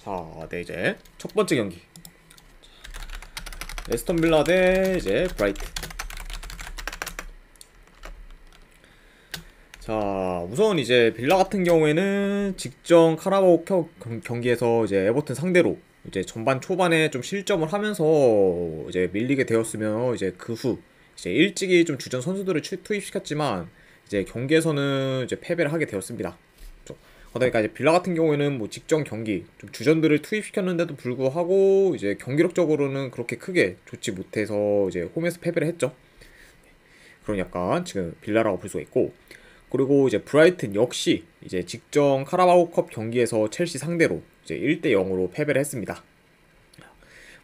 자, 네, 이제 첫 번째 경기. 에스턴 빌라 대 이제 브라이튼. 자, 우선 이제 빌라 같은 경우에는 직전 카라바오 경기에서 이제 에버튼 상대로 이제 전반 초반에 좀 실점을 하면서 이제 밀리게 되었으며, 이제 그 후 이제 일찍이 좀 주전 선수들을 투입시켰지만 이제 경기에서는 이제 패배를 하게 되었습니다. 그러니까 이제 빌라 같은 경우에는 뭐 직전 경기 좀 주전들을 투입시켰는데도 불구하고 이제 경기력적으로는 그렇게 크게 좋지 못해서 이제 홈에서 패배를 했죠. 그런 약간 지금 빌라라고 볼 수가 있고, 그리고 이제 브라이튼 역시 이제 직전 카라바오컵 경기에서 첼시 상대로 이제 1대 0으로 패배를 했습니다.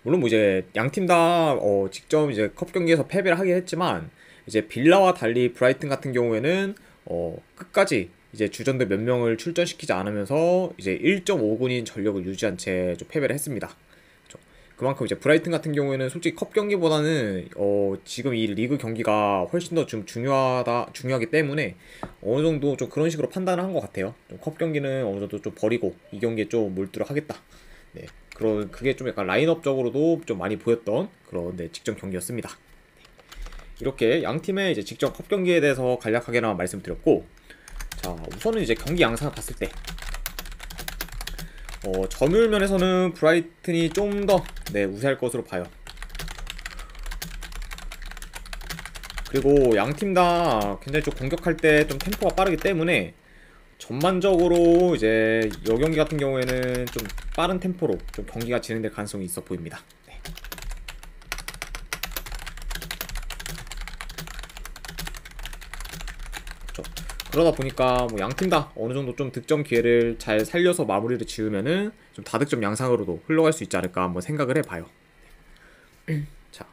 물론 뭐 이제 양 팀 다 직접 이제 컵 경기에서 패배를 하긴 했지만, 이제 빌라와 달리 브라이튼 같은 경우에는 끝까지 이제 주전들 몇 명을 출전시키지 않으면서 이제 1.5군인 전력을 유지한 채 좀 패배를 했습니다. 그만큼 이제 브라이튼 같은 경우에는 솔직히 컵 경기보다는 지금 이 리그 경기가 훨씬 더 좀 중요하기 때문에 어느 정도 좀 그런 식으로 판단을 한 것 같아요. 좀 컵 경기는 어느 정도 좀 버리고 이 경기에 좀 몰두를 하겠다. 네, 그게 좀 약간 라인업적으로도 좀 많이 보였던 그런 직전 경기였습니다. 이렇게 양 팀의 이제 직전 컵 경기에 대해서 간략하게나마 말씀드렸고, 자, 우선은 이제 경기 양상을 봤을 때 점유율 면에서는 브라이튼이 좀 더 우세할 것으로 봐요. 그리고 양 팀 다 굉장히 좀 공격할 때 좀 템포가 빠르기 때문에 전반적으로 이제 이 경기 같은 경우에는 좀 빠른 템포로 좀 경기가 진행될 가능성이 있어 보입니다. 네. 그렇죠. 그러다 보니까 뭐 양 팀 다 어느 정도 좀 득점 기회를 잘 살려서 마무리를 지으면은 좀 다득점 양상으로도 흘러갈 수 있지 않을까 한번 생각을 해봐요. 자,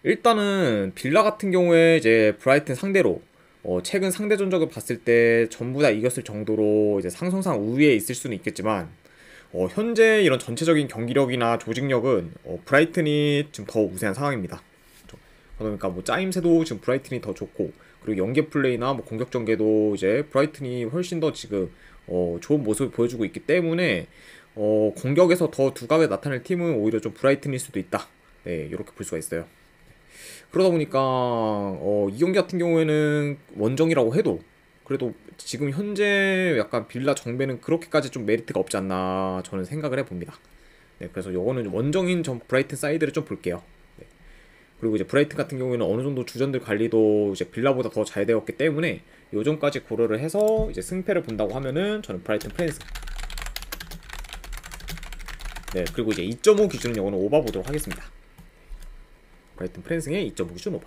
일단은 빌라 같은 경우에 이제 브라이튼 상대로 최근 상대 전적을 봤을 때 전부 다 이겼을 정도로 이제 상성상 우위에 있을 수는 있겠지만, 현재 이런 전체적인 경기력이나 조직력은 브라이튼이 지금 더 우세한 상황입니다. 그러니까 뭐 짜임새도 지금 브라이튼이 더 좋고, 그리고 연계 플레이나 뭐 공격 전개도 이제 브라이튼이 훨씬 더 지금 좋은 모습을 보여주고 있기 때문에 공격에서 더 두각을 나타낼 팀은 오히려 좀 브라이튼일 수도 있다. 네, 이렇게 볼 수가 있어요. 그러다 보니까 이 경기 같은 경우에는 원정이라고 해도 그래도 지금 현재 약간 빌라 정배는 그렇게까지 좀 메리트가 없지 않나 저는 생각을 해봅니다. 네, 그래서 요거는 원정인 전 브라이튼 사이드를 좀 볼게요. 네. 그리고 이제 브라이튼 같은 경우에는 어느 정도 주전들 관리도 이제 빌라보다 더 잘 되었기 때문에 요점까지 고려를 해서 이제 승패를 본다고 하면은 저는 브라이튼 프랜스. 네, 그리고 이제 2.5 기준은 요거는 오바 보도록 하겠습니다. 브라이튼 프랜스의 2.5 기준 오바.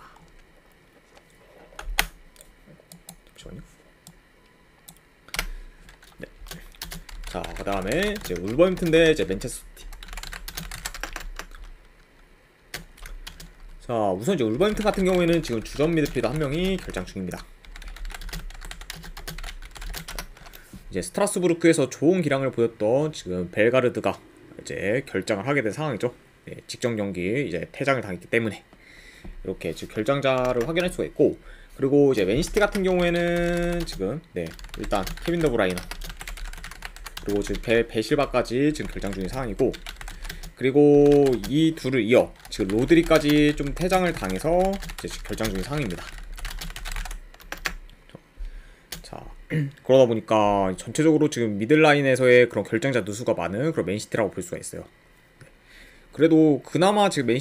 잠시만요. 네. 자, 그 다음에 이제 울버햄튼 대 이제 맨체스터 시티. 자, 우선 이제 울버햄튼 같은 경우에는 지금 주전 미드필더 한 명이 결장 중입니다. 이제 스트라스부르크에서 좋은 기량을 보였던 지금 벨가르드가 이제 결장을 하게 된 상황이죠. 네, 직전 경기 이제 퇴장을 당했기 때문에 이렇게 지금 결장자를 확인할 수가 있고, 그리고 이제 맨시티 같은 경우에는 지금 일단 케빈 더브라이너, 그리고 지금 베실바까지 지금 결장 중인 상황이고, 그리고 이 둘을 이어 지금 로드리까지 좀 퇴장을 당해서 이제 결장 중인 상황입니다. 자, 그러다 보니까 전체적으로 지금 미들라인에서의 그런 결장자 누수가 많은 그런 맨시티라고 볼 수가 있어요. 그래도 그나마 지금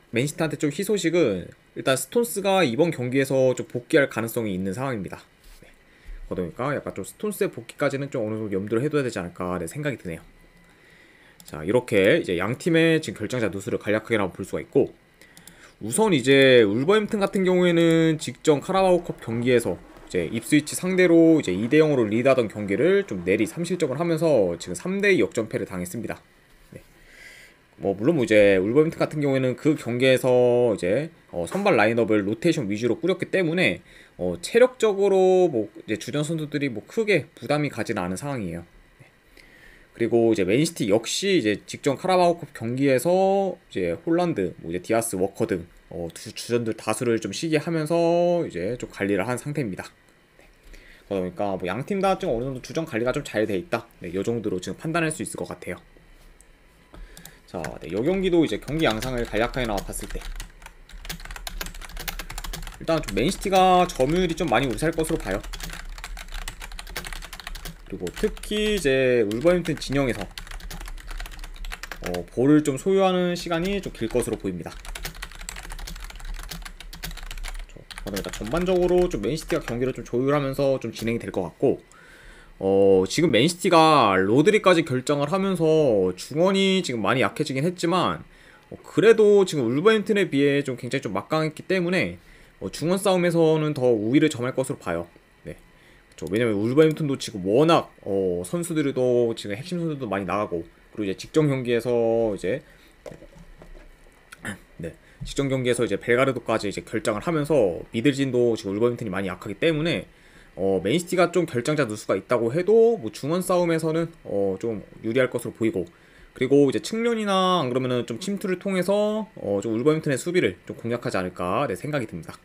맨시티한테 좀 희소식은 일단 스톤스가 이번 경기에서 좀 복귀할 가능성이 있는 상황입니다. 네. 그러니까 약간 좀 스톤스의 복귀까지는 좀 어느 정도 염두를 해둬야 되지 않을까 생각이 드네요. 자, 이렇게 이제 양 팀의 지금 결장자 누수를 간략하게 볼 수가 있고, 우선 이제 울버햄튼 같은 경우에는 직전 카라바오컵 경기에서 이제 입스위치 상대로 이제 2대 0으로 리드하던 경기를 좀 내리 3실점을 하면서 지금 3대2 역전패를 당했습니다. 뭐 물론 뭐 이제 울버햄튼 같은 경우에는 그 경기에서 이제 선발 라인업을 로테이션 위주로 꾸렸기 때문에 체력적으로 뭐 이제 주전 선수들이 뭐 크게 부담이 가지는 않은 상황이에요. 네. 그리고 이제 맨시티 역시 이제 직전 카라바오컵 경기에서 이제 홀란드, 뭐 이제 디아스, 워커 등 주전들 다수를 좀 시기하면서 이제 좀 관리를 한 상태입니다. 네. 그러다 보니까 뭐 양 팀 다 좀 어느 정도 주전 관리가 좀 잘 돼 있다. 네, 이 정도로 지금 판단할 수 있을 것 같아요. 자, 네, 요 경기도 이제 경기 양상을 간략하게 봤을 때 일단 좀 맨시티가 점유율이 좀 많이 우세할 것으로 봐요. 그리고 특히 이제 울버햄튼 진영에서 볼을 좀 소유하는 시간이 좀 길 것으로 보입니다. 그러니까 전반적으로 좀 맨시티가 경기를 좀 조율하면서 좀 진행이 될 것 같고, 지금 맨시티가 로드리까지 결정을 하면서 중원이 지금 많이 약해지긴 했지만, 그래도 지금 울버햄튼에 비해 좀 굉장히 좀 막강했기 때문에 중원 싸움에서는 더 우위를 점할 것으로 봐요. 네. 그렇죠. 왜냐면 울버햄튼도 지금 워낙 선수들도 지금 핵심 선수들도 많이 나가고, 그리고 이제 직전 경기에서 이제 네. 직전 경기에서 이제 벨가르도까지 이제 결정을 하면서 미들진도 지금 울버햄튼이 많이 약하기 때문에 맨시티가 좀 결정자 누수가 있다고 해도 뭐 중원 싸움에서는 좀 유리할 것으로 보이고, 그리고 이제 측면이나 안 그러면은 좀 침투를 통해서 좀 울버햄튼의 수비를 좀 공략하지 않을까 생각이 듭니다.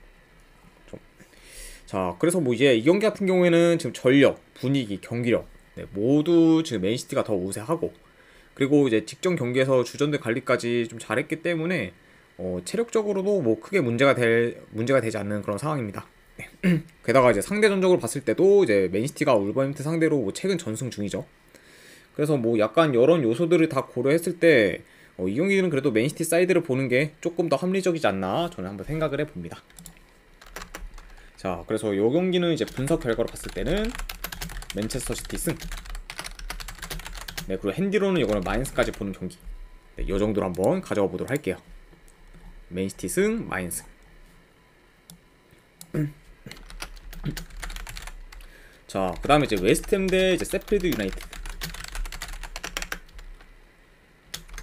자, 그래서 뭐 이제 이 경기 같은 경우에는 지금 전력, 분위기, 경기력 모두 지금 맨시티가 더 우세하고, 그리고 이제 직전 경기에서 주전들 관리까지 좀 잘했기 때문에 체력적으로도 뭐 크게 문제가 되지 않는 그런 상황입니다. 게다가 이제 상대 전적으로 봤을 때도 이제 맨시티가 울버햄튼 상대로 뭐 최근 전승 중이죠. 그래서 뭐 약간 이런 요소들을 다 고려했을 때 이 경기는 그래도 맨시티 사이드를 보는 게 조금 더 합리적이지 않나 저는 한번 생각을 해봅니다. 자, 그래서 이 경기는 이제 분석 결과로 봤을 때는 맨체스터 시티 승. 네, 그리고 핸디로는 이거는 마인스까지 보는 경기. 네, 이 정도로 한번 가져가 보도록 할게요. 맨시티 승, 마인스. 자, 그 다음에 이제 웨스트햄 대 이제 세필드 유나이티드.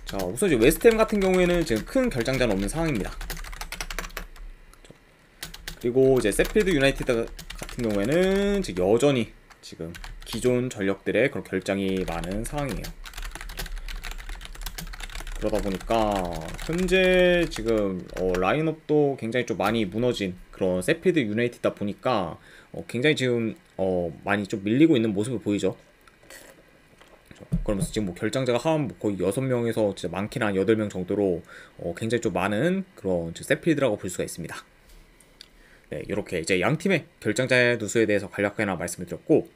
자, 우선 이제 웨스트햄 같은 경우에는 지금 큰 결장자는 없는 상황입니다. 그리고 이제 세필드 유나이티드 같은 경우에는 지금 여전히 지금 기존 전력들의 그런 결장이 많은 상황이에요. 그러다 보니까 현재 지금 라인업도 굉장히 좀 많이 무너진 그런 세필드 유나이티드다 보니까 굉장히 지금 많이 좀 밀리고 있는 모습을 보이죠. 그러면서 지금 뭐 결장자가 한 거의 6명에서 진짜 많게는 한 8명 정도로 굉장히 좀 많은 그런 세필드라고 볼 수가 있습니다. 네, 이렇게 이제 양 팀의 결장자 누수에 대해서 간략하게 말씀을 드렸고,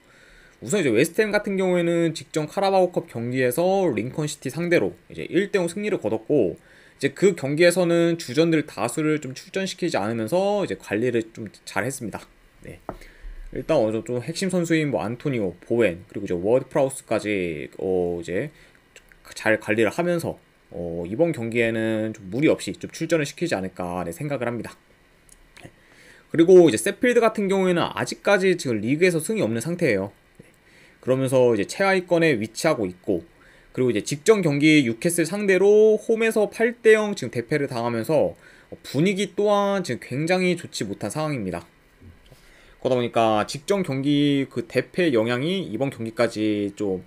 우선 이제 웨스트햄 같은 경우에는 직전 카라바오컵 경기에서 링컨시티 상대로 이제 1대0 승리를 거뒀고, 이제 그 경기에서는 주전들 다수를 좀 출전시키지 않으면서 이제 관리를 좀 잘했습니다. 네. 일단 어느 좀 핵심 선수인 뭐 안토니오, 보웬, 그리고 이제 워드 프라우스까지 이제 잘 관리를 하면서 이번 경기에는 좀 무리 없이 좀 출전을 시키지 않을까 생각을 합니다. 그리고 이제 세필드 같은 경우에는 아직까지 지금 리그에서 승이 없는 상태예요. 그러면서 이제 최하위권에 위치하고 있고, 그리고 이제 직전 경기 뉴캐슬 상대로 홈에서 8대0 지금 대패를 당하면서 분위기 또한 지금 굉장히 좋지 못한 상황입니다. 그러다 보니까 직전 경기 그 대패 영향이 이번 경기까지 좀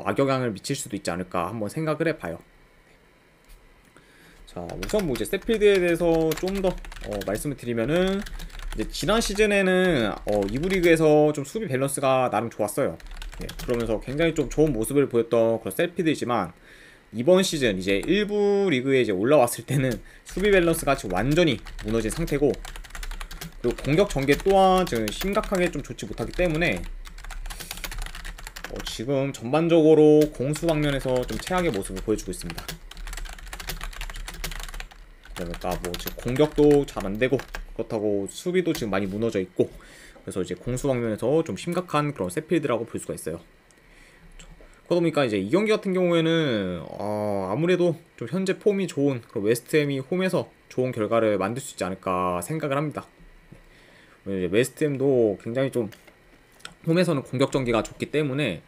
악영향을 미칠 수도 있지 않을까 한번 생각을 해봐요. 자, 우선 뭐 이제 세필드에 대해서 좀 더 말씀을 드리면은, 이제 지난 시즌에는 2부 리그에서 좀 수비 밸런스가 나름 좋았어요. 네, 그러면서 굉장히 좀 좋은 모습을 보였던 그런 세필드이지만, 이번 시즌 이제 1부 리그에 이제 올라왔을 때는 수비 밸런스가 지금 완전히 무너진 상태고, 그리고 공격 전개 또한 지금 심각하게 좀 좋지 못하기 때문에 지금 전반적으로 공수 방면에서 좀 최악의 모습을 보여주고 있습니다. 그러니까 뭐 지금 공격도 잘 안되고, 그렇다고 수비도 지금 많이 무너져 있고, 그래서 이제 공수 방면에서 좀 심각한 그런 세필드라고 볼 수가 있어요. 그러다 보니까 이제 이 경기 같은 경우에는 아무래도 좀 현재 폼이 좋은 그런 웨스트햄이 홈에서 좋은 결과를 만들 수 있지 않을까 생각을 합니다. 웨스트햄도 굉장히 좀 홈에서는 공격 전개가 좋기 때문에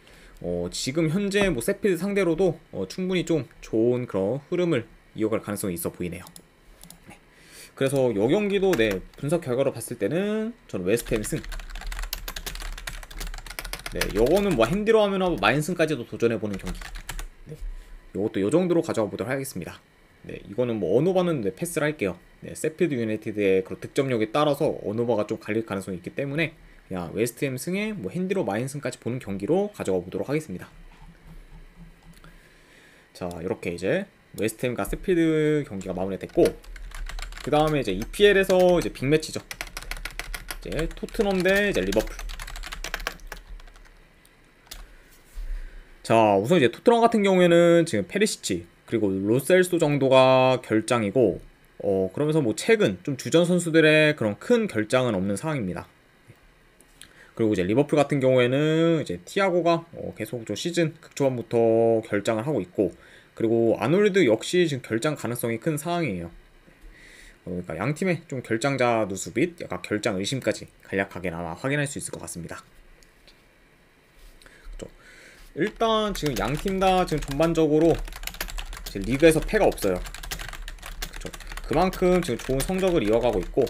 지금 현재 뭐 세필드 상대로도 충분히 좀 좋은 그런 흐름을 이어갈 가능성이 있어 보이네요. 네. 그래서 이 경기도 분석 결과로 봤을 때는 저는 웨스트햄 승. 네, 요거는 뭐 핸디로 하면 마인승까지도 도전해보는 경기. 네, 요것도 요 정도로 가져가 보도록 하겠습니다. 네, 이거는 뭐 언오버는 패스를 할게요. 네, 세필드 유나이티드의 그런 득점력에 따라서 언오버가 좀 갈릴 가능성이 있기 때문에 그냥 웨스트햄 승에 뭐 핸디로 마인승까지 보는 경기로 가져가 보도록 하겠습니다. 자, 이렇게 이제 웨스트햄과 스피드 경기가 마무리됐고, 그 다음에 이제 EPL에서 이제 빅매치죠. 이제 토트넘 대 이제 리버풀. 자, 우선 이제 토트넘 같은 경우에는 지금 페리시치 그리고 로셀소 정도가 결장이고, 그러면서 뭐 최근 좀 주전 선수들의 그런 큰 결장은 없는 상황입니다. 그리고 이제 리버풀 같은 경우에는 이제 티아고가 계속 좀 시즌 극초반부터 결장을 하고 있고, 그리고 아놀드 역시 지금 결장 가능성이 큰 상황이에요. 그러니까 양 팀의 좀 결장자 누수 및 약간 결장 의심까지 간략하게나마 확인할 수 있을 것 같습니다. 그렇죠. 일단 지금 양 팀 다 지금 전반적으로 지금 리그에서 패가 없어요. 그렇죠. 그만큼 지금 좋은 성적을 이어가고 있고,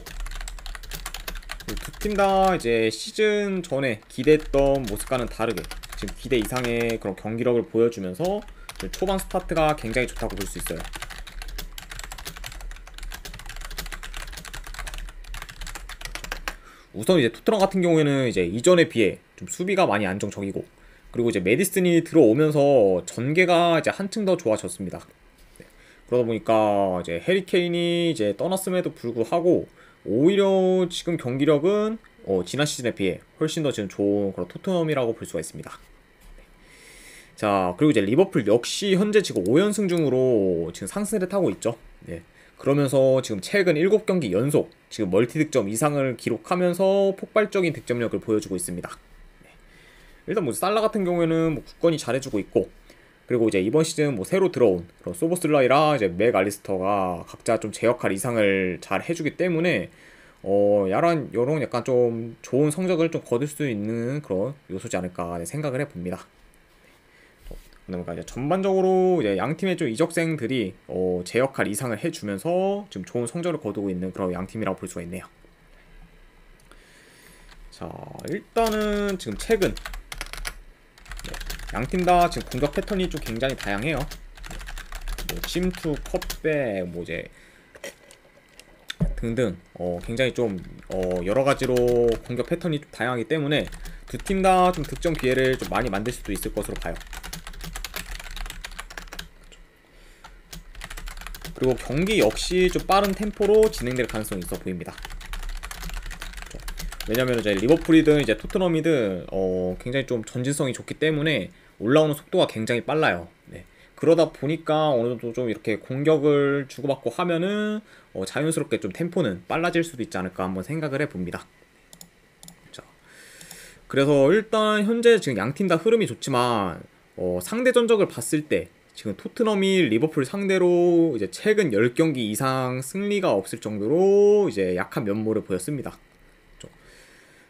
두 팀 다 이제 시즌 전에 기대했던 모습과는 다르게 지금 기대 이상의 그런 경기력을 보여주면서 초반 스타트가 굉장히 좋다고 볼 수 있어요. 우선 이제 토트넘 같은 경우에는 이제 이전에 비해 좀 수비가 많이 안정적이고, 그리고 이제 메디슨이 들어오면서 전개가 이제 한층 더 좋아졌습니다. 그러다 보니까 이제 해리 케인이 이제 떠났음에도 불구하고 오히려 지금 경기력은 지난 시즌에 비해 훨씬 더 지금 좋은 그런 토트넘이라고 볼 수가 있습니다. 자, 그리고 이제 리버풀 역시 현재 지금 5연승 중으로 지금 상승세를 타고 있죠. 네. 그러면서 지금 최근 7경기 연속 지금 멀티득점 이상을 기록하면서 폭발적인 득점력을 보여주고 있습니다. 네. 일단 뭐 살라 같은 경우에는 뭐 굳건히 잘해주고 있고, 그리고 이제 이번 시즌 뭐 새로 들어온 그런 소보슬라이랑 이제 맥 알리스터가 각자 좀 제 역할 이상을 잘 해주기 때문에 요런 약간 좀 좋은 성적을 좀 거둘 수 있는 그런 요소지 않을까 생각을 해봅니다. 그러니까 이제 전반적으로 이제 양 팀의 좀 이적생들이 제 역할 이상을 해주면서 지금 좋은 성적을 거두고 있는 그런 양 팀이라고 볼 수가 있네요. 자, 일단은 지금 최근 양 팀 다 지금 공격 패턴이 좀 굉장히 다양해요. 뭐 침투, 컵백, 뭐 이제 등등 굉장히 좀 여러 가지로 공격 패턴이 좀 다양하기 때문에 두 팀 다 좀 득점 기회를 좀 많이 만들 수도 있을 것으로 봐요. 그리고 경기 역시 좀 빠른 템포로 진행될 가능성이 있어 보입니다. 왜냐면 이제 리버풀이든 이제 토트넘이든 굉장히 좀 전진성이 좋기 때문에 올라오는 속도가 굉장히 빨라요. 네. 그러다 보니까 어느 정도 좀 이렇게 공격을 주고받고 하면은 자연스럽게 좀 템포는 빨라질 수도 있지 않을까 한번 생각을 해봅니다. 자, 그래서 일단 현재 지금 양 팀 다 흐름이 좋지만 상대 전적을 봤을 때 지금 토트넘이 리버풀 상대로 이제 최근 10경기 이상 승리가 없을 정도로 이제 약한 면모를 보였습니다.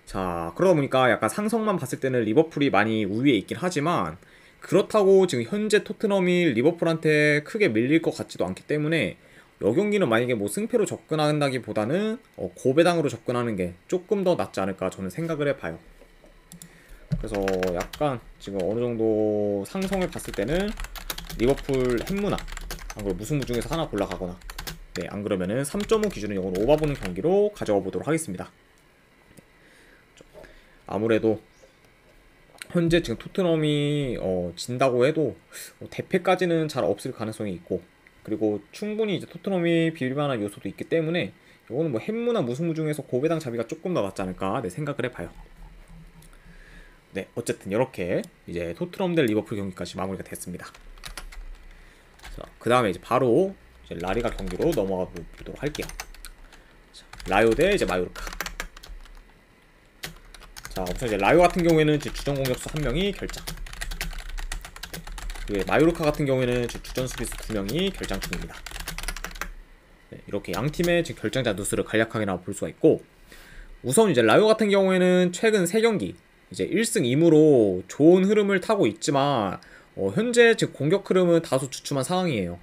자, 그러다 보니까 약간 상성만 봤을 때는 리버풀이 많이 우위에 있긴 하지만, 그렇다고 지금 현재 토트넘이 리버풀한테 크게 밀릴 것 같지도 않기 때문에 이 경기는 만약에 뭐 승패로 접근한다기보다는 고배당으로 접근하는 게 조금 더 낫지 않을까 저는 생각을 해봐요. 그래서 약간 지금 어느 정도 상성을 봤을 때는 리버풀 핵무나 안 그러면 무승부 중에서 하나 골라가거나, 네, 안 그러면은 3.5 기준은 이건 오바보는 경기로 가져가 보도록 하겠습니다. 아무래도 현재 지금 토트넘이 진다고 해도 대패까지는 잘 없을 가능성이 있고, 그리고 충분히 이제 토트넘이 비빌만한 요소도 있기 때문에 이거는 뭐 핵무나 무승부 중에서 고배당 잡이가 조금 더 낫지 않을까 생각을 해봐요. 네, 어쨌든 이렇게 이제 토트넘 대 리버풀 경기까지 마무리가 됐습니다. 그 다음에 이제 바로 이제 라리가 경기로 넘어가 보도록 할게요. 자, 라요 대 이제 마요르카. 자, 우선 이제 라요 같은 경우에는 주전 공격수 1명이 결장. 네, 마요르카 같은 경우에는 주전 수비수 2명이 결장 중입니다. 네, 이렇게 양 팀의 지금 결장자 누수를 간략하게 볼 수가 있고, 우선 이제 라요 같은 경우에는 최근 3경기 이제 1승 2무로 좋은 흐름을 타고 있지만 현재 지금 공격 흐름은 다소 주춤한 상황이에요.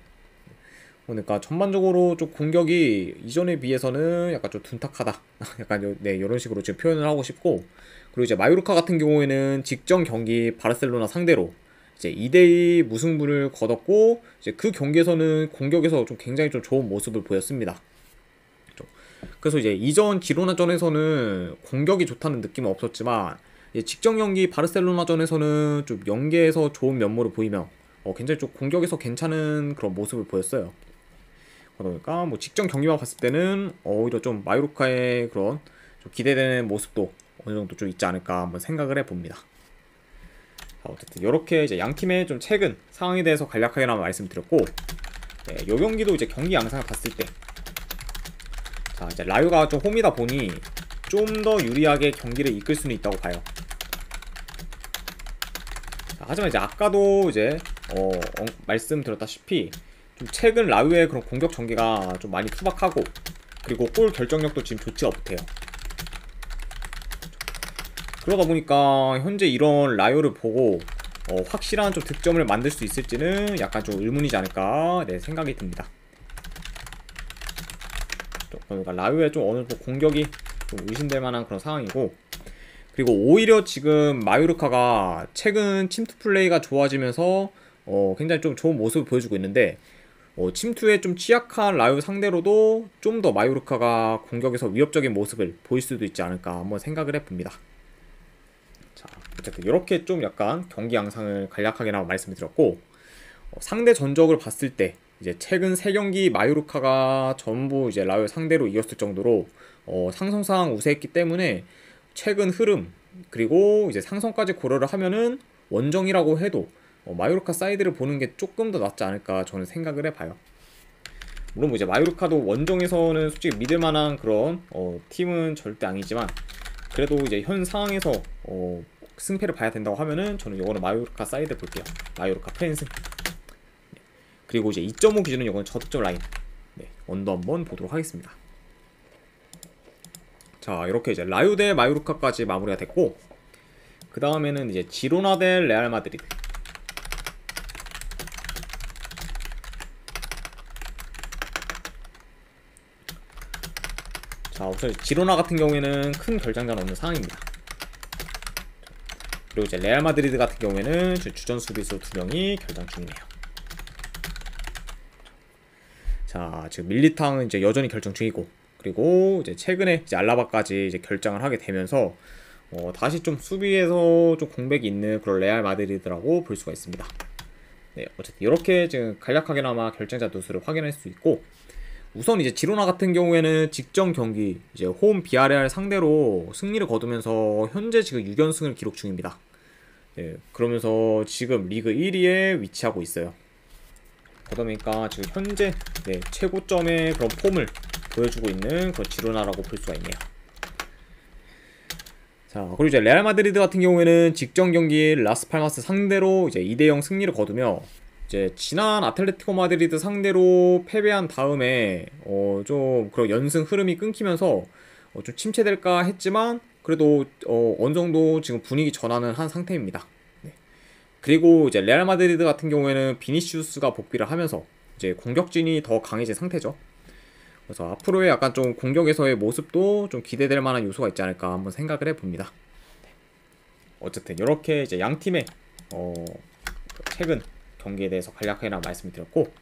그러니까 전반적으로 좀 공격이 이전에 비해서는 약간 좀 둔탁하다. 약간 네, 이런 식으로 지금 표현을 하고 싶고, 그리고 이제 마요르카 같은 경우에는 직전 경기 바르셀로나 상대로 이제 2대2 무승부를 거뒀고, 이제 그 경기에서는 공격에서 좀 굉장히 좀 좋은 모습을 보였습니다. 그래서 이제 이전 지로나전에서는 공격이 좋다는 느낌은 없었지만, 직전 경기 바르셀로나전에서는 좀 연계에서 좋은 면모를 보이며 굉장히 좀 공격에서 괜찮은 그런 모습을 보였어요. 그러니까 뭐 직전 경기만 봤을 때는 오히려 좀 마요르카의 그런 좀 기대되는 모습도 어느 정도 좀 있지 않을까 한번 생각을 해봅니다. 어쨌든 이렇게 이제 양 팀의 좀 최근 상황에 대해서 간략하게나마 말씀드렸고, 네, 요 경기도 이제 경기 양상을 봤을 때, 자 이제 라유가 좀 홈이다 보니 좀 더 유리하게 경기를 이끌 수는 있다고 봐요. 자, 하지만 이제 아까도 이제 말씀드렸다시피 좀 최근 라유의 그런 공격 전개가 좀 많이 투박하고, 그리고 골 결정력도 지금 좋지가 못해요. 그러다 보니까 현재 이런 라이오를 보고 확실한 좀 득점을 만들 수 있을지는 약간 좀 의문이지 않을까 생각이 듭니다. 그러니까 라이오의 좀 어느 정도 공격이 좀 의심될 만한 그런 상황이고, 그리고 오히려 지금 마요르카가 최근 침투 플레이가 좋아지면서 굉장히 좀 좋은 모습을 보여주고 있는데, 침투에 좀 취약한 라이오 상대로도 좀 더 마요르카가 공격에서 위협적인 모습을 보일 수도 있지 않을까 한번 생각을 해봅니다. 자, 어쨌든 이렇게 좀 약간 경기 양상을 간략하게나마 말씀을 드렸고, 상대 전적을 봤을 때 이제 최근 3경기 마요르카가 전부 이제 라요 상대로 이겼을 정도로 상성상 우세했기 때문에 최근 흐름 그리고 이제 상성까지 고려를 하면은 원정이라고 해도 마요르카 사이드를 보는 게 조금 더 낫지 않을까 저는 생각을 해봐요. 물론 뭐 이제 마요르카도 원정에서는 솔직히 믿을 만한 그런 팀은 절대 아니지만, 그래도 이제 현 상황에서 승패를 봐야 된다고 하면은 저는 이거는 마요르카 사이드 볼게요. 마요르카 팬승. 네. 그리고 이제 2.5 기준은 이거는 저득점 라인. 네, 언더 한번 보도록 하겠습니다. 자, 이렇게 이제 라요 대 마요르카까지 마무리가 됐고, 그 다음에는 이제 지로나 대 레알 마드리드. 자, 우선 지로나 같은 경우에는 큰 결장전 없는 상황입니다. 그리고 이제 레알 마드리드 같은 경우에는 주전 수비수 2명이 결장 중이네요. 자, 지금 밀리탕은 이제 여전히 결정 중이고, 그리고 이제 최근에 이제 알라바까지 이제 결장을 하게 되면서 다시 좀 수비에서 좀 공백이 있는 그런 레알 마드리드라고 볼 수가 있습니다. 네, 어쨌든 이렇게 지금 간략하게나마 결정자 누수를 확인할 수 있고, 우선 이제 지로나 같은 경우에는 직전 경기 이제 홈 비아레알 상대로 승리를 거두면서 현재 지금 6연승을 기록 중입니다. 네, 그러면서 지금 리그 1위에 위치하고 있어요. 그러다 보니까 지금 현재 최고점의 그런 폼을 보여주고 있는 그런 지로나라고 볼 수가 있네요. 자, 그리고 이제 레알 마드리드 같은 경우에는 직전 경기 라스팔마스 상대로 이제 2대0 승리를 거두며, 이제 지난 아틀레티코 마드리드 상대로 패배한 다음에 좀 그런 연승 흐름이 끊기면서 좀 침체될까 했지만, 그래도 어느 정도 지금 분위기 전환을 한 상태입니다. 네. 그리고 이제 레알 마드리드 같은 경우에는 비니시우스가 복귀를 하면서 이제 공격진이 더 강해진 상태죠. 그래서 앞으로의 약간 좀 공격에서의 모습도 좀 기대될 만한 요소가 있지 않을까 한번 생각을 해봅니다. 어쨌든 이렇게 이제 양 팀의 최근 경기에 대해서 간략하게나 말씀을 드렸고,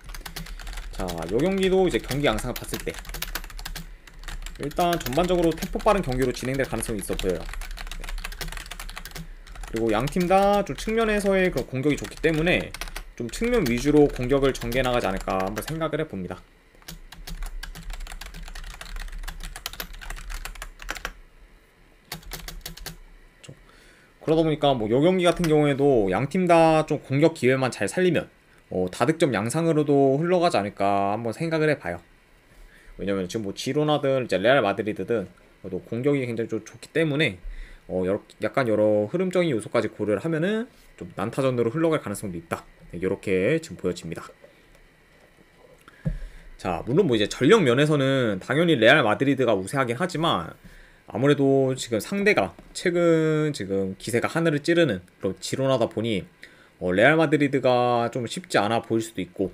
자, 요 경기도 이제 경기 양상을 봤을 때 일단 전반적으로 템포 빠른 경기로 진행될 가능성이 있어 보여요. 네. 그리고 양 팀 다 좀 측면에서의 그런 공격이 좋기 때문에 좀 측면 위주로 공격을 전개 나가지 않을까 한번 생각을 해봅니다. 그러다 보니까 뭐 요 경기 같은 경우에도 양 팀 다 좀 공격 기회만 잘 살리면 다득점 양상으로도 흘러가지 않을까 한번 생각을 해봐요. 왜냐면 지금 뭐 지로나든 이제 레알 마드리드든 또 공격이 굉장히 좀 좋기 때문에 약간 여러 흐름적인 요소까지 고려를 하면은 좀 난타전으로 흘러갈 가능성도 있다. 네, 이렇게 지금 보여집니다. 자, 물론 뭐 이제 전력 면에서는 당연히 레알 마드리드가 우세하긴 하지만, 아무래도 지금 상대가 최근 지금 기세가 하늘을 찌르는 그런 지로나다 보니 레알 마드리드가 좀 쉽지 않아 보일 수도 있고,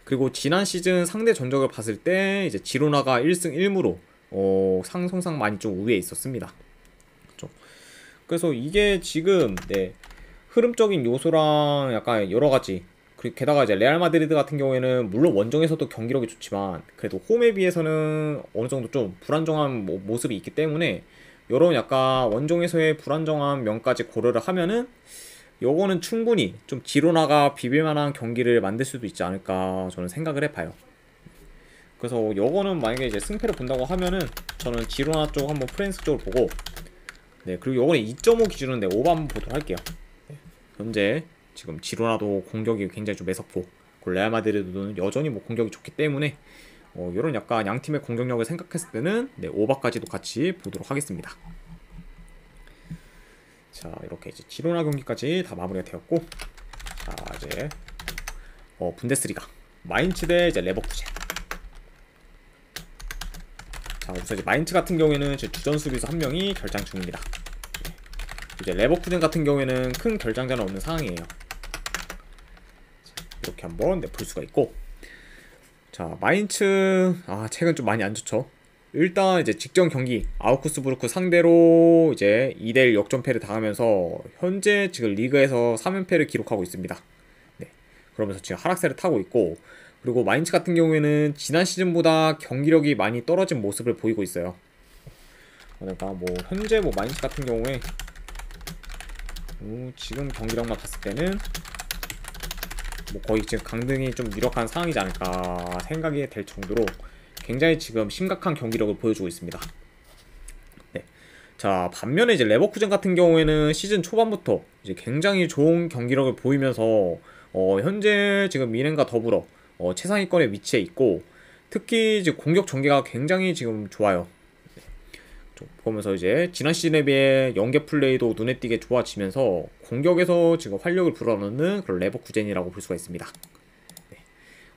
그리고 지난 시즌 상대 전적을 봤을 때 이제 지로나가 1승 1무로 상성상 많이 좀 우위에 있었습니다. 그렇죠? 그래서 이게 지금 흐름적인 요소랑 약간 여러가지, 그리고 게다가 이제 레알 마드리드 같은 경우에는 물론 원정에서도 경기력이 좋지만 그래도 홈에 비해서는 어느 정도 좀 불안정한 모습이 있기 때문에, 이런 약간 원정에서의 불안정한 면까지 고려를 하면은 요거는 충분히 좀 지로나가 비빌만한 경기를 만들 수도 있지 않을까 저는 생각을 해봐요. 그래서 요거는 만약에 이제 승패를 본다고 하면은 저는 지로나 쪽 한번 프랜스 쪽을 보고, 네, 그리고 요거는 2.5 기준인데 오버 한번 보도록 할게요. 네, 현재 지금 지로나도 공격이 굉장히 좀 매섭고, 그리고 레알 마드리드는 여전히 뭐 공격이 좋기 때문에 요런 약간 양 팀의 공격력을 생각했을 때는 네, 오버까지도 같이 보도록 하겠습니다. 자, 이렇게 이제 지로나 경기까지 다 마무리가 되었고, 자, 이제 분데스리가 마인츠 대 이제 레버쿠젠. 자, 우선 이제 마인츠 같은 경우에는 주전 수비수 한 명이 결장 중입니다. 네. 이제 레버쿠젠 같은 경우에는 큰 결장자는 없는 상황이에요. 자, 이렇게 한번 볼 수가 있고, 자, 마인츠 최근 좀 많이 안 좋죠. 일단 이제 직전 경기 아우크스부르크 상대로 이제 2대1 역전패를 당하면서 현재 지금 리그에서 3연패를 기록하고 있습니다. 네. 그러면서 지금 하락세를 타고 있고, 그리고 마인츠 같은 경우에는 지난 시즌보다 경기력이 많이 떨어진 모습을 보이고 있어요. 그러니까 뭐 현재 뭐 마인츠 같은 경우에 지금 경기력만 봤을 때는 뭐 거의 지금 강등이 좀 유력한 상황이지 않을까 생각이 될 정도로 굉장히 지금 심각한 경기력을 보여주고 있습니다. 네. 자, 반면에 이제 레버쿠젠 같은 경우에는 시즌 초반부터 이제 굉장히 좋은 경기력을 보이면서 현재 지금 미넨과 더불어 최상위권에 위치해 있고, 특히 이제 공격 전개가 굉장히 지금 좋아요. 네. 좀 보면서 이제 지난 시즌에 비해 연계 플레이도 눈에 띄게 좋아지면서 공격에서 지금 활력을 불어넣는 그런 레버쿠젠이라고 볼 수가 있습니다. 네.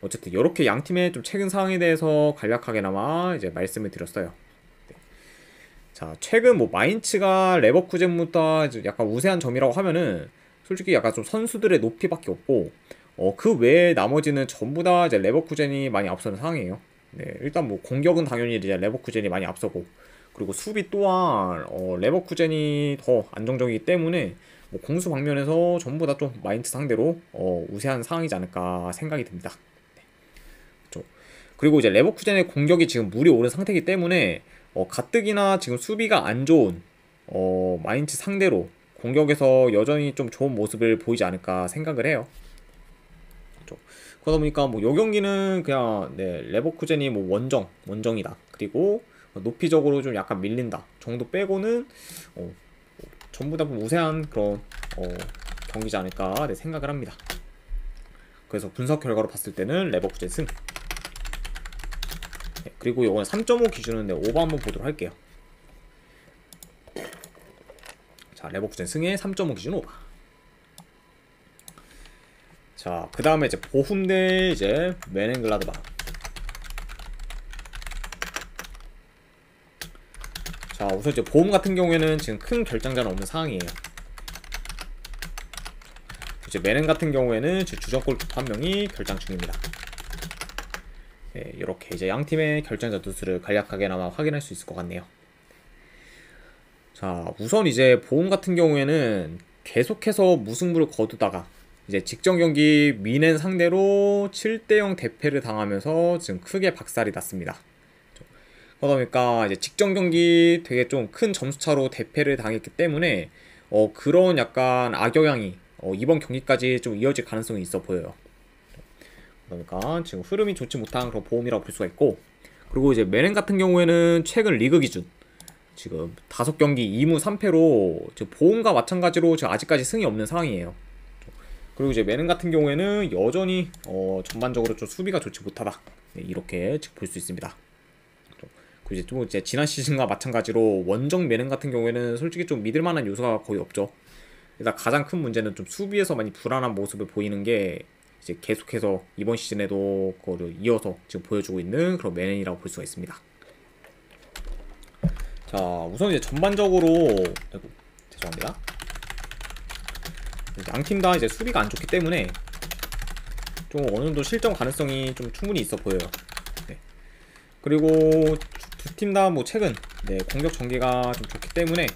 어쨌든 이렇게 양 팀의 좀 최근 상황에 대해서 간략하게나마 이제 말씀을 드렸어요. 네. 자, 최근 뭐 마인츠가 레버쿠젠보다 약간 우세한 점이라고 하면은 솔직히 약간 좀 선수들의 높이밖에 없고, 그 외에 나머지는 전부 다 이제 레버쿠젠이 많이 앞서는 상황이에요. 네, 일단 뭐 공격은 당연히 이제 레버쿠젠이 많이 앞서고, 그리고 수비 또한 레버쿠젠이 더 안정적이기 때문에 뭐 공수 방면에서 전부 다 좀 마인츠 상대로 우세한 상황이지 않을까 생각이 듭니다. 네. 그렇죠. 그리고 이제 레버쿠젠의 공격이 지금 물이 오른 상태이기 때문에 가뜩이나 지금 수비가 안 좋은 마인츠 상대로 공격에서 여전히 좀 좋은 모습을 보이지 않을까 생각을 해요. 그러다 보니까 뭐 요 경기는 그냥 네, 레버쿠젠이 뭐 원정이다. 그리고 높이적으로 좀 약간 밀린다 정도 빼고는 전부 다 우세한 그런 경기지 않을까 네, 생각을 합니다. 그래서 분석 결과로 봤을 때는 레버쿠젠 승. 네, 그리고 이거는 3.5 기준인데 오버 한번 보도록 할게요. 자, 레버쿠젠 승에 3.5 기준 오버. 자, 그 다음에 이제 보훔 대 이제 메넨글라드바. 자, 우선 이제 보훔 같은 경우에는 지금 큰 결장자는 없는 상황이에요. 이제 메넨 같은 경우에는 주전 골키퍼 한 명이 결장 중입니다. 네, 이렇게 이제 양 팀의 결장자 두수를 간략하게나마 확인할 수 있을 것 같네요. 자, 우선 이제 보훔 같은 경우에는 계속해서 무승부를 거두다가 이제 직전 경기 미넨 상대로 7대0 대패를 당하면서 지금 크게 박살이 났습니다. 그러다 보니까 이제 직전 경기 되게 좀 큰 점수차로 대패를 당했기 때문에 그런 약간 악영향이 이번 경기까지 좀 이어질 가능성이 있어 보여요. 그러니까 지금 흐름이 좋지 못한 그런 보훔이라고 볼 수가 있고, 그리고 이제 메넨 같은 경우에는 최근 리그 기준 지금 5경기 2무 3패로 지금 보훔과 마찬가지로 지금 아직까지 승이 없는 상황이에요. 그리고 이제 메넨 같은 경우에는 여전히 전반적으로 좀 수비가 좋지 못하다. 네, 이렇게 볼 수 있습니다. 그리고 이제 좀 이제 지난 시즌과 마찬가지로 원정 메넨 같은 경우에는 솔직히 좀 믿을 만한 요소가 거의 없죠. 일단 가장 큰 문제는 좀 수비에서 많이 불안한 모습을 보이는 게 이제 계속해서 이번 시즌에도 그거를 이어서 지금 보여주고 있는 그런 메넨이라고 볼 수가 있습니다. 자, 우선 이제 전반적으로 아이고, 죄송합니다. 양팀 다 이제 수비가 안 좋기 때문에 좀 어느 정도 실점 가능성이 좀 충분히 있어 보여요. 네. 그리고 두 팀 다 뭐 최근 네, 공격 전개가 좀 좋기 때문에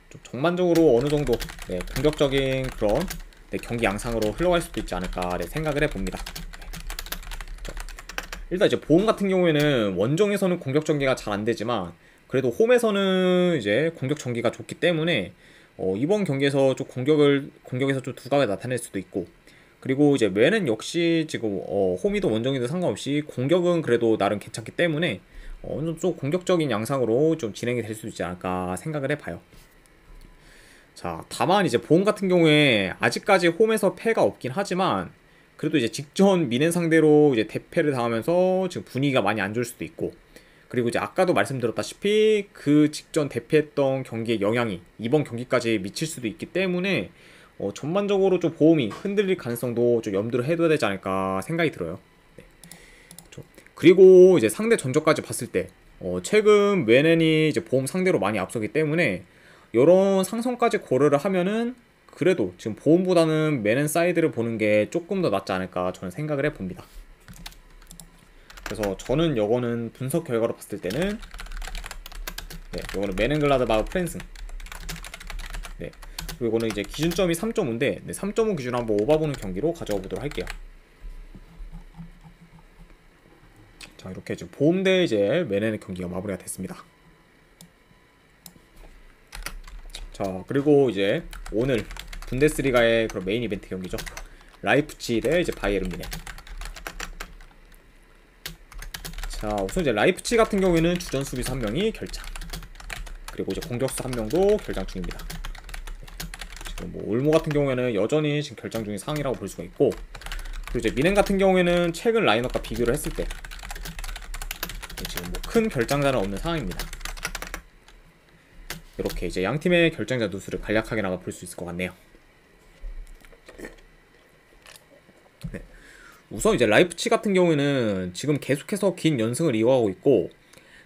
좀 전반적으로 어느 정도 네, 공격적인 그런 네, 경기 양상으로 흘러갈 수도 있지 않을까 네, 생각을 해봅니다. 네. 일단 이제 보험 같은 경우에는 원정에서는 공격 전개가 잘 안 되지만 그래도 홈에서는 이제 공격 전개가 좋기 때문에 이번 경기에서 좀 공격에서 좀 두각을 나타낼 수도 있고, 그리고 이제 맨은 역시 지금 홈이든 원정이든 상관없이 공격은 그래도 나름 괜찮기 때문에 어느 정도 좀 공격적인 양상으로 좀 진행이 될 수 있지 않을까 생각을 해봐요. 자, 다만 이제 보험 같은 경우에 아직까지 홈에서 패가 없긴 하지만 그래도 이제 직전 미넨 상대로 이제 대패를 당하면서 지금 분위기가 많이 안 좋을 수도 있고, 그리고 이제 아까도 말씀드렸다시피 그 직전 대패했던 경기의 영향이 이번 경기까지 미칠 수도 있기 때문에 전반적으로 좀 보험이 흔들릴 가능성도 좀 염두를 해둬야 되지 않을까 생각이 들어요. 네. 그리고 이제 상대 전적까지 봤을 때 최근 웨넨이 이제 보험 상대로 많이 앞서기 때문에 이런 상성까지 고려를 하면은 그래도 지금 보험보다는 맨앤 사이드를 보는 게 조금 더 낫지 않을까 저는 생각을 해봅니다. 그래서 저는 요거는 분석 결과로 봤을 때는 요거는 맨앤글라드바흐 프랜승. 그리고 이거는 이제 기준점이 3.5인데 3.5 기준 한번 오바보는 경기로 가져와 보도록 할게요. 자, 이렇게 지금 보험 대 이제 맨앤의 경기가 마무리가 됐습니다. 자, 그리고 이제 오늘 분데스리가의 그런 메인 이벤트 경기죠. 라이프치히 대 이제 바이에른 뮌헨. 자, 우선 이제 라이프치히 같은 경우에는 주전 수비수 1명이 결장, 그리고 이제 공격수 1명도 결장 중입니다. 지금 뭐 올모 같은 경우에는 여전히 지금 결장 중인 상황이라고 볼 수가 있고, 그리고 이제 뮌헨 같은 경우에는 최근 라인업과 비교를 했을 때 지금 뭐 큰 결장자는 없는 상황입니다. 이렇게 이제 양 팀의 결장자 누수를 간략하게 나가 볼 수 있을 것 같네요. 네. 우선 이제 라이프치히 같은 경우에는 지금 계속해서 긴 연승을 이어가고 있고,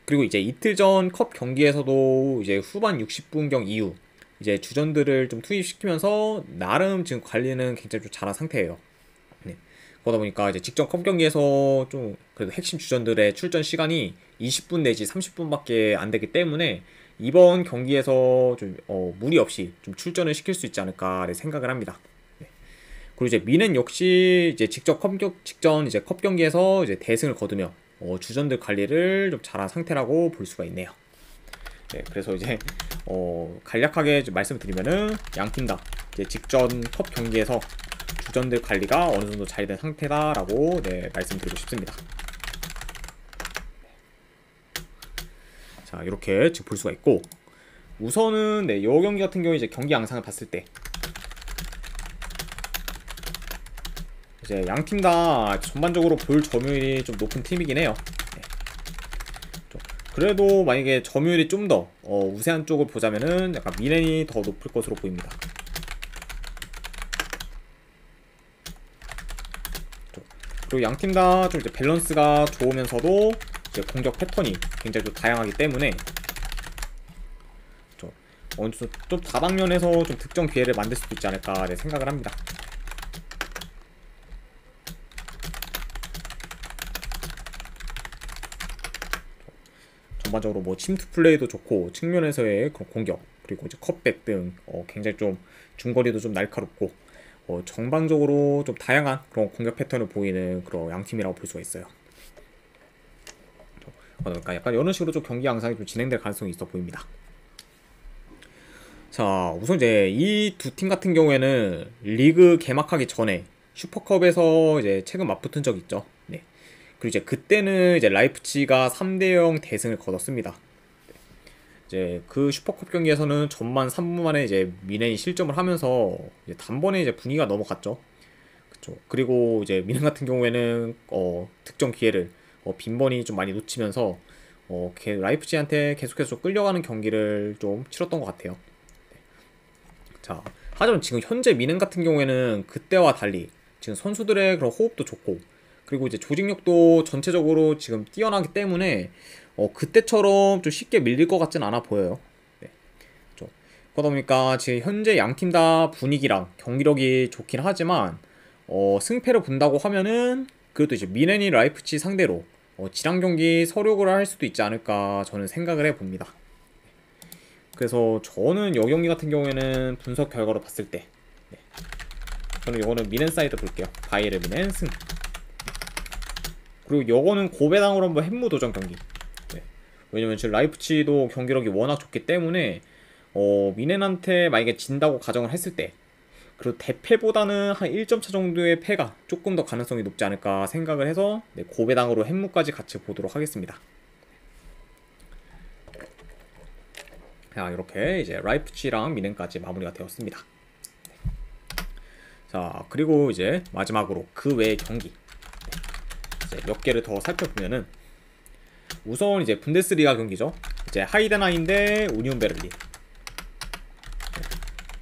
그리고 이제 이틀 전 컵 경기에서도 이제 후반 60분경 이후 이제 주전들을 좀 투입시키면서 나름 지금 관리는 굉장히 좀 잘한 상태예요. 네. 그러다 보니까 이제 직전 컵 경기에서 좀 그래도 핵심 주전들의 출전 시간이 20분 내지 30분밖에 안 되기 때문에 이번 경기에서 좀 무리 없이 좀 출전을 시킬 수 있지 않을까 생각을 합니다. 네. 그리고 이제 뮌헨 역시 이제 직전 이제 컵 경기에서 이제 대승을 거두며 주전들 관리를 좀 잘한 상태라고 볼 수가 있네요. 네, 그래서 이제 간략하게 좀 말씀드리면은 양 팀 다 이제 직전 컵 경기에서 주전들 관리가 어느 정도 잘 된 상태다라고 말씀드리고 싶습니다. 자, 이렇게 지금 볼 수가 있고, 우선은 이 경기 같은 경우에 이제 경기 양상을 봤을 때 이제 양 팀 다 전반적으로 볼 점유율이 좀 높은 팀이긴 해요. 네. 그래도 만약에 점유율이 좀 더 우세한 쪽을 보자면은 약간 뮌헨이 더 높을 것으로 보입니다. 그리고 양 팀 다 좀 이제 밸런스가 좋으면서도 이제 공격 패턴이 굉장히 좀 다양하기 때문에 좀 다방면에서 좀 득점 기회를 만들 수도 있지 않을까 생각을 합니다. 전반적으로 뭐 침투 플레이도 좋고 측면에서의 그런 공격, 그리고 이제 컷백 등 굉장히 좀 중거리도 좀 날카롭고 전반적으로 좀 다양한 그런 공격 패턴을 보이는 그런 양 팀이라고 볼 수가 있어요. 그러니까 약간 이런 식으로 좀 경기 양상이 좀 진행될 가능성이 있어 보입니다. 자, 우선 이제 이 두 팀 같은 경우에는 리그 개막하기 전에 슈퍼컵에서 이제 최근 맞붙은 적이 있죠. 네. 그리고 이제 그때는 이제 라이프치히가 3대0 대승을 거뒀습니다. 이제 그 슈퍼컵 경기에서는 전반 3분 만에 이제 뮌헨이 실점을 하면서 이제 단번에 이제 분위기가 넘어갔죠. 그쵸. 그리고 이제 뮌헨 같은 경우에는 득점 기회를 빈번히 좀 많이 놓치면서 라이프치히한테 계속해서 좀 끌려가는 경기를 좀 치렀던 것 같아요. 네. 자, 하지만 지금 현재 뮌헨 같은 경우에는 그때와 달리 지금 선수들의 그런 호흡도 좋고, 그리고 이제 조직력도 전체적으로 지금 뛰어나기 때문에 그때처럼 좀 쉽게 밀릴 것 같진 않아 보여요. 네. 그러다 보니까 지금 현재 양 팀 다 분위기랑 경기력이 좋긴 하지만 승패를 본다고 하면은 그래도 이제 뮌헨이 라이프치히 상대로 지랑 경기 서력을 할 수도 있지 않을까 저는 생각을 해봅니다. 그래서 저는 이 경기 같은 경우에는 분석 결과로 봤을 때 저는 이거는 뮌헨 사이드 볼게요. 바이에른 뮌헨 승. 그리고 요거는 고배당으로 한번 햄무 도전 경기. 네. 왜냐면 지금 라이프치히도 경기력이 워낙 좋기 때문에 미넨한테 만약에 진다고 가정을 했을 때, 그리고 대패보다는 한 1점 차 정도의 패가 조금 더 가능성이 높지 않을까 생각을 해서 네, 고배당으로 햄무까지 같이 보도록 하겠습니다. 자, 이렇게 이제 라이프치히랑 미넨까지 마무리가 되었습니다. 자, 그리고 이제 마지막으로 그 외의 경기 이제 몇 개를 더 살펴보면은, 우선 이제 분데스리가 경기죠. 이제 하이덴하임 대 우니온 베를린.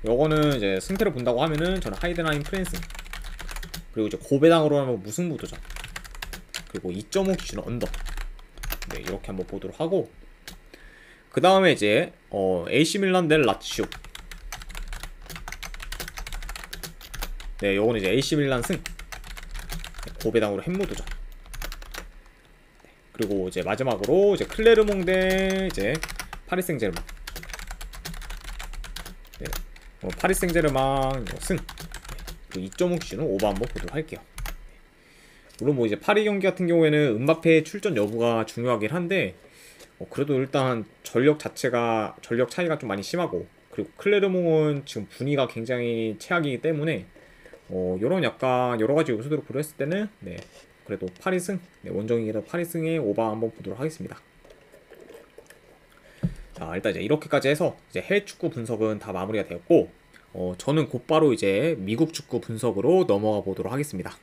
요거는 이제 승패를 본다고 하면은 저는 하이덴하임 프랜승, 그리고 이제 고배당으로 하면 무승부도전, 그리고 2.5 기준 언더. 네, 이렇게 한번 보도록 하고, 그 다음에 이제 AC 밀란 대 라치오. 네, 요거는 이제 AC 밀란 승, 고배당으로 햄무도전. 그리고 이제 마지막으로 이제 클레르몽 대 이제 파리 생제르맹. 네, 파리 생제르맹 승. 그리고 2.5 기준은 오버 한번 보도록 할게요. 물론 뭐 이제 파리 경기 같은 경우에는 음바페 출전 여부가 중요하긴 한데, 그래도 일단 전력 차이가 좀 많이 심하고, 그리고 클레르몽은 지금 분위기가 굉장히 최악이기 때문에 요런 약간 여러 가지 요소들을 고려했을 때는 네, 그래도 파리승, 네, 원정이기도 파리승의 오바 한번 보도록 하겠습니다. 자, 일단 이제 이렇게까지 해서 이제 해외 축구 분석은 다 마무리가 되었고, 저는 곧바로 이제 미국 축구 분석으로 넘어가 보도록 하겠습니다.